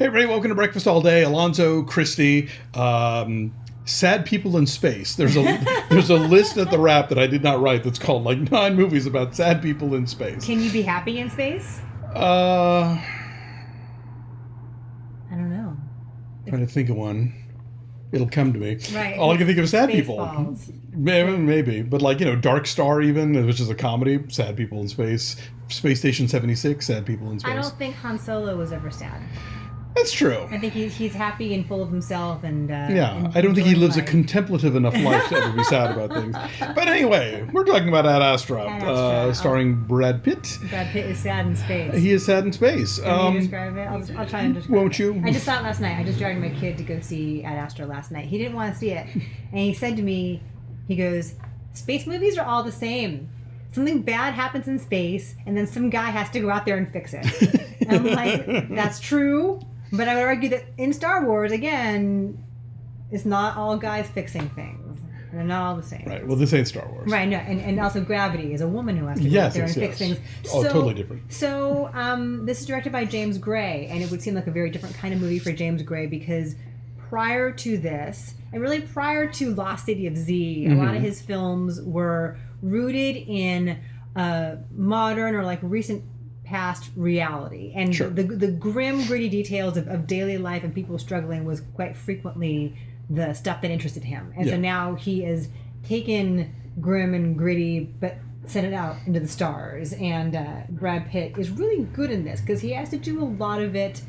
Hey, Ray, welcome to Breakfast All Day. Alonso, Christy, sad people in space. There's a list at TheWrap that I did not write that's called like 9 movies about sad people in space. Can you be happy in space? I don't know. trying to think of one. It'll come to me. Right. All I can think of is sad people. Spaceballs. Maybe. But like, Dark Star even, which is a comedy, sad people in space. Space Station 76, sad people in space. I don't think Han Solo was ever sad. That's true. I think he's happy and full of himself and I don't think he lives life. a contemplative enough life to ever be sad about things. But anyway, we're talking about Astra, starring Brad Pitt. Brad Pitt is sad in space. He is sad in space. Can you describe it? I'll try and describe Won't it. you? I just saw it last night. I just dragged my kid to go see Ad Astra last night. He didn't want to see it. And he said to me, he goes, space movies are all the same. Something bad happens in space, and then some guy has to go out there and fix it. And I'm like, that's true. But I would argue that in Star Wars, again, it's not all guys fixing things. They're not all the same. Right. Well, this ain't Star Wars. Right. No. And also Gravity is a woman who has to go out there and fix things. Oh, totally different. So this is directed by James Gray, and it would seem like a very different kind of movie for James Gray because prior to this, and really prior to Lost City of Z, a lot of his films were rooted in modern or like recent past reality, and the grim, gritty details of daily life and people struggling was quite frequently the stuff that interested him. And so now he has taken grim and gritty, but sent it out into the stars. And Brad Pitt is really good in this because he has to do a lot of it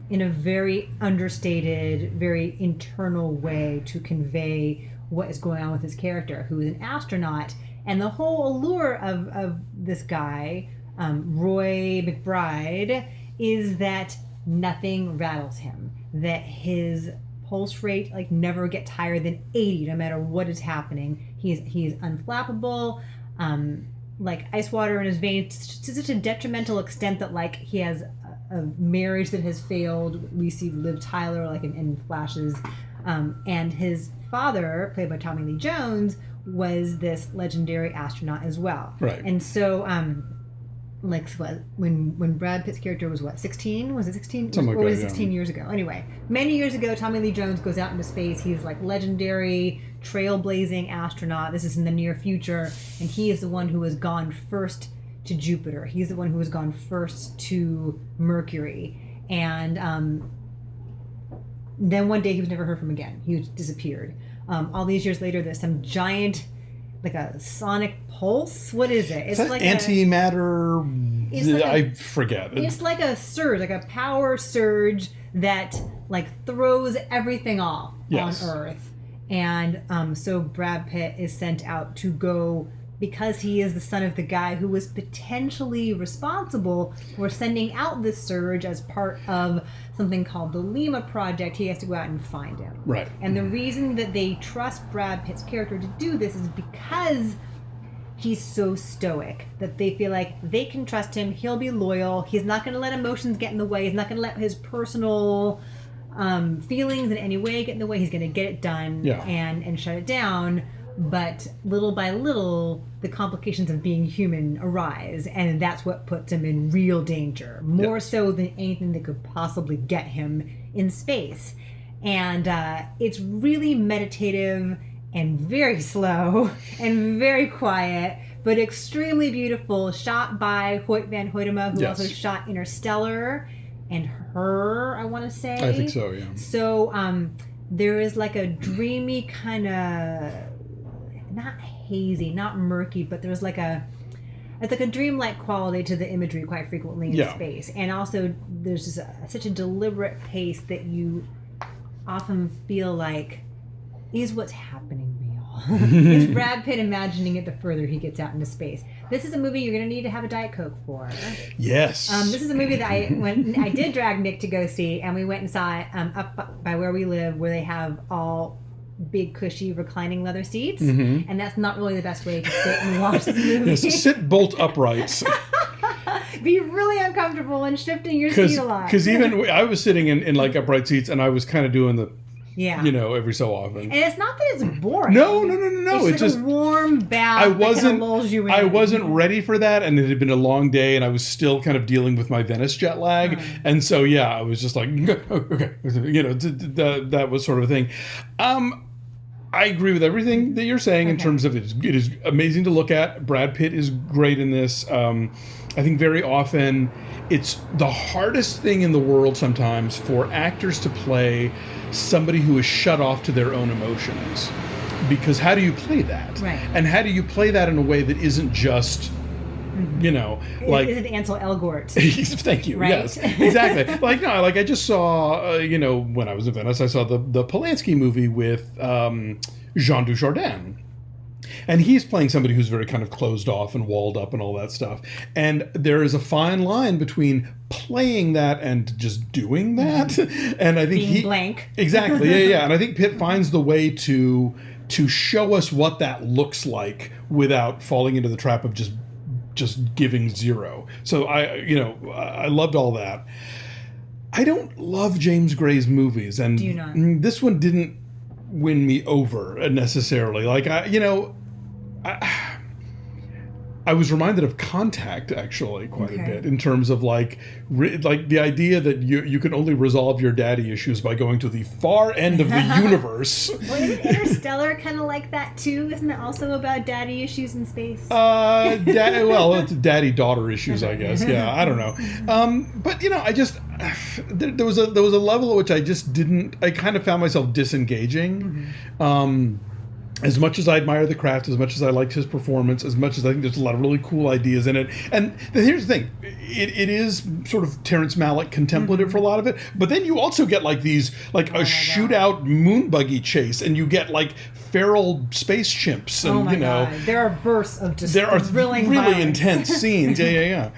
in a very understated, very internal way to convey what is going on with his character, who is an astronaut. And the whole allure of this guy, Roy McBride, is that nothing rattles him, that his pulse rate never gets higher than 80 no matter what is happening. He's unflappable, like ice water in his veins, to such a detrimental extent that he has a marriage that has failed. We see Liv Tyler in flashes, and his father, played by Tommy Lee Jones, was this legendary astronaut as well. Right. And so when Brad Pitt's character was 16? Was it 16? Something or was like it 16 years ago? Anyway, many years ago, Tommy Lee Jones goes out into space. He's legendary, trailblazing astronaut. This is in the near future, and he is the one who has gone first to Jupiter. He's the one who has gone first to Mercury. And then one day he was never heard from again. He disappeared. All these years later, there's some giant, a sonic pulse. What is it? It's like antimatter. I forget. It's like a surge, like a power surge that throws everything off on Earth. And so Brad Pitt is sent out to go, because he is the son of the guy who was potentially responsible for sending out this surge as part of something called the Lemire Project. He has to go out and find him. Right. And the reason that they trust Brad Pitt's character to do this is because he's so stoic that they feel like they can trust him. He'll be loyal. He's not going to let emotions get in the way. He's not going to let his personal feelings in any way get in the way. He's going to get it done and shut it down. But little by little, the complications of being human arise, and that's what puts him in real danger, more so than anything that could possibly get him in space. And it's really meditative and very slow and very quiet, but extremely beautiful, shot by Hoyt van Hoytema, who also shot Interstellar and Her, I want to say. I think so, yeah. So there is a dreamy kind of, not hazy, not murky, but there's it's a dreamlike quality to the imagery quite frequently in space. And also there's just such a deliberate pace that you often feel is what's happening real? Is Brad Pitt imagining it the further he gets out into space? This is a movie you're going to need to have a Diet Coke for. Yes. This is a movie that I did drag Nick to go see, and we went and saw it up by where we live, where they have all big, cushy, reclining leather seats, and that's not really the best way to sit and watch this movie. Yes, sit bolt upright. Be really uncomfortable and shifting your seat a lot. Because even I was sitting in upright seats, and I was kind of doing the Yeah. every so often. And it's not that it's boring. No. It's just a warm bath that kind of lulls you in. I wasn't ready for that, and it had been a long day, and I was still kind of dealing with my Venice jet lag, and so I was just like, okay, that was sort of a thing. I agree with everything that you're saying in terms of it is amazing to look at. Brad Pitt is great in this. I think very often it's the hardest thing in the world sometimes for actors to play somebody who is shut off to their own emotions. Because how do you play that? Right. And how do you play that in a way that isn't just, like... Isn't Ansel Elgort? Thank you, right? Yes, exactly. I just saw, when I was in Venice, I saw the Polanski movie with Jean Dujardin. And he's playing somebody who's very kind of closed off and walled up and all that stuff. And there is a fine line between playing that and just doing that. And I think being blank. Exactly, yeah. And I think Pitt finds the way to show us what that looks like without falling into the trap of just giving zero. So I loved all that. I don't love James Gray's movies, and do you not? This one didn't win me over necessarily. I was reminded of Contact actually quite a bit in terms of like the idea that you can only resolve your daddy issues by going to the far end of the universe. Well, isn't Interstellar kind of like that too? Isn't it also about daddy issues in space? It's daddy-daughter issues, I guess. Yeah, I don't know. But I just there was a level at which I kind of found myself disengaging. As much as I admire the craft, as much as I liked his performance, as much as I think there's a lot of really cool ideas in it. And here's the thing. It is sort of Terrence Malick contemplative for a lot of it. But then you also get like these, like a shootout moon buggy chase. And you get like feral space chimps. And, God. There are bursts of just thrilling really violence. intense scenes. Yeah.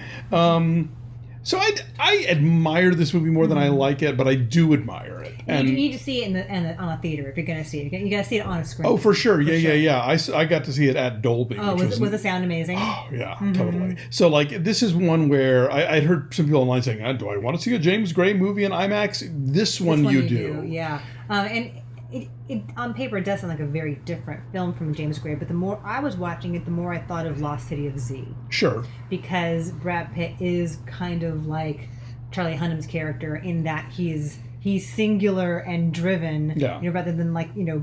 So I admire this movie more than I like it, but I do admire it. And you need to see it on a theater if you're going to see it. You got to see it on a screen. Oh, for sure. Yeah. I got to see it at Dolby. Oh, was the sound amazing? Oh, yeah, totally. So, this is one where I'd heard some people online saying, do I want to see a James Gray movie in IMAX? This one you do. Yeah. And it on paper it does sound like a very different film from James Gray, but the more I was watching it, the more I thought of Lost City of Z. Sure. Because Brad Pitt is kind of like Charlie Hunnam's character in that he's singular and driven. Yeah. Rather than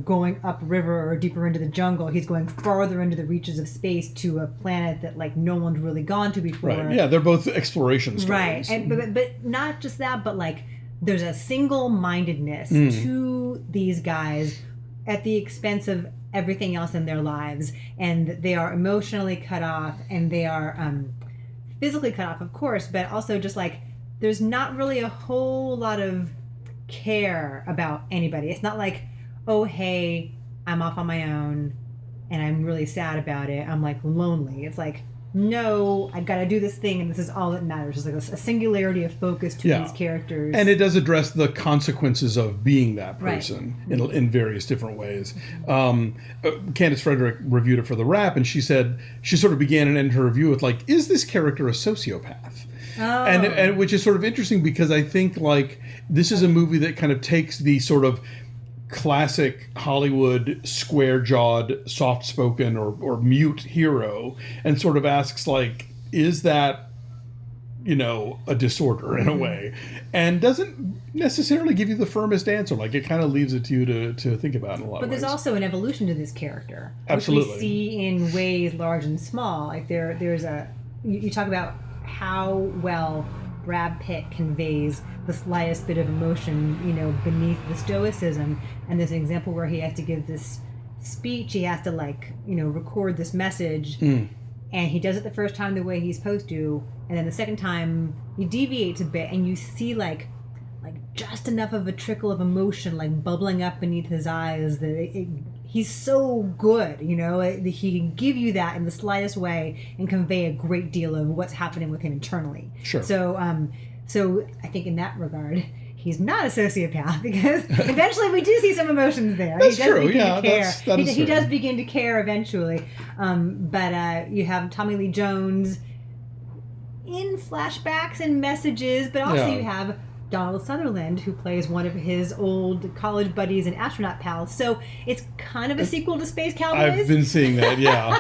going upriver or deeper into the jungle, he's going farther into the reaches of space to a planet that no one's really gone to before. Right. Yeah, they're both exploration stories. Right. And but not just that, but there's a single-mindedness to these guys at the expense of everything else in their lives, and they are emotionally cut off, and they are physically cut off, of course, but also just there's not really a whole lot of care about anybody. It's not like, oh hey, I'm off on my own and I'm really sad about it, I'm lonely. It's no, I gotta do this thing, and this is all that matters. It's a singularity of focus to these characters. And it does address the consequences of being that person in various different ways. Candace Frederick reviewed it for TheWrap, and she said, she sort of began and ended her review with, is this character a sociopath? Oh. And which is sort of interesting because I think, this is a movie that kind of takes the sort of classic Hollywood square-jawed, soft-spoken or mute hero and sort of asks is that a disorder in a way, and doesn't necessarily give you the firmest answer. It kind of leaves it to you to think about in a lot of ways. But there's also an evolution to this character, absolutely, which we see in ways large and small. There's you talk about how well Brad Pitt conveys the slightest bit of emotion, beneath the stoicism. And there's an example where he has to give this speech. He has to record this message, and he does it the first time the way he's supposed to, and then the second time he deviates a bit, and you see just enough of a trickle of emotion bubbling up beneath his eyes that he's so good, he can give you that in the slightest way and convey a great deal of what's happening with him internally. Sure. So I think in that regard, he's not a sociopath, because eventually we do see some emotions there. That's he does true. Begin to care. He does begin to care eventually. But you have Tommy Lee Jones in flashbacks and messages, but also you have Donald Sutherland, who plays one of his old college buddies and astronaut pals. So it's kind of a sequel to Space Cowboys. I've been seeing that, yeah.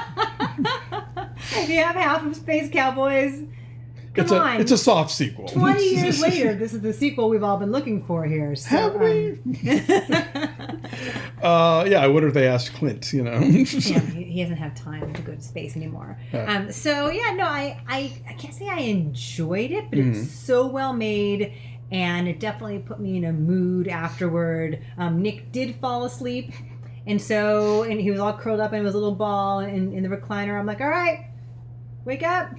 If you have half of Space Cowboys, come on. It's a soft sequel. 20 years later, this is the sequel we've all been looking for here. So, have we? Yeah, I wonder if they asked Clint, you know. Yeah, he doesn't have time to go to space anymore. So, yeah, no, I can't say I enjoyed it, but it's so well made, and it definitely put me in a mood afterward. Nick did fall asleep, and he was all curled up in his little ball in the recliner. I'm like, all right, wake up.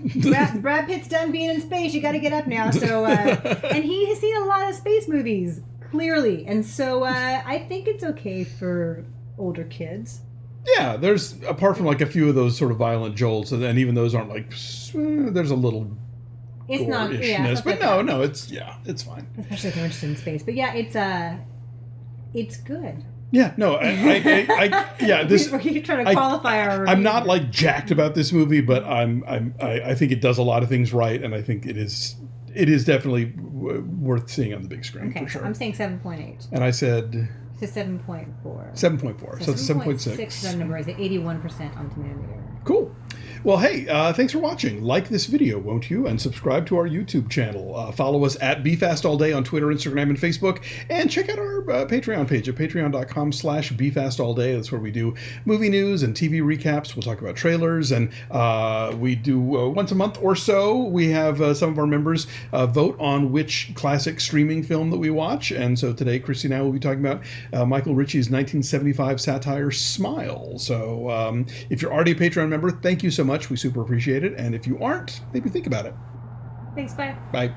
Brad Pitt's done being in space. You got to get up now. So, and he has seen a lot of space movies, clearly. And so I think it's okay for older kids. Yeah, there's, apart from like a few of those sort of violent jolts, and even those aren't like, there's a little gore-ishness. But no, it's fine. Especially if you're interested in space. But yeah, it's good. Yeah, no, this. We're trying to qualify our review. I'm not like jacked about this movie, but I think it does a lot of things right, and I think it is definitely worth seeing on the big screen for sure. I'm saying 7.8. And I said. It's 7.4. 7.4. So it's 7.6. 6 number is at 81% on Tomato. Cool. Well, hey, thanks for watching. Like this video, won't you? And subscribe to our YouTube channel. Follow us at BeFastAllDay on Twitter, Instagram, and Facebook. And check out our Patreon page at patreon.com/BeFastAllDay. That's where we do movie news and TV recaps. We'll talk about trailers. And we do once a month or so, we have some of our members vote on which classic streaming film that we watch. And so today, Christy and I will be talking about Michael Ritchie's 1975 satire, Smile. So if you're already a Patreon member, thank you so much. We super appreciate it. And if you aren't, maybe think about it. Thanks. Bye. Bye.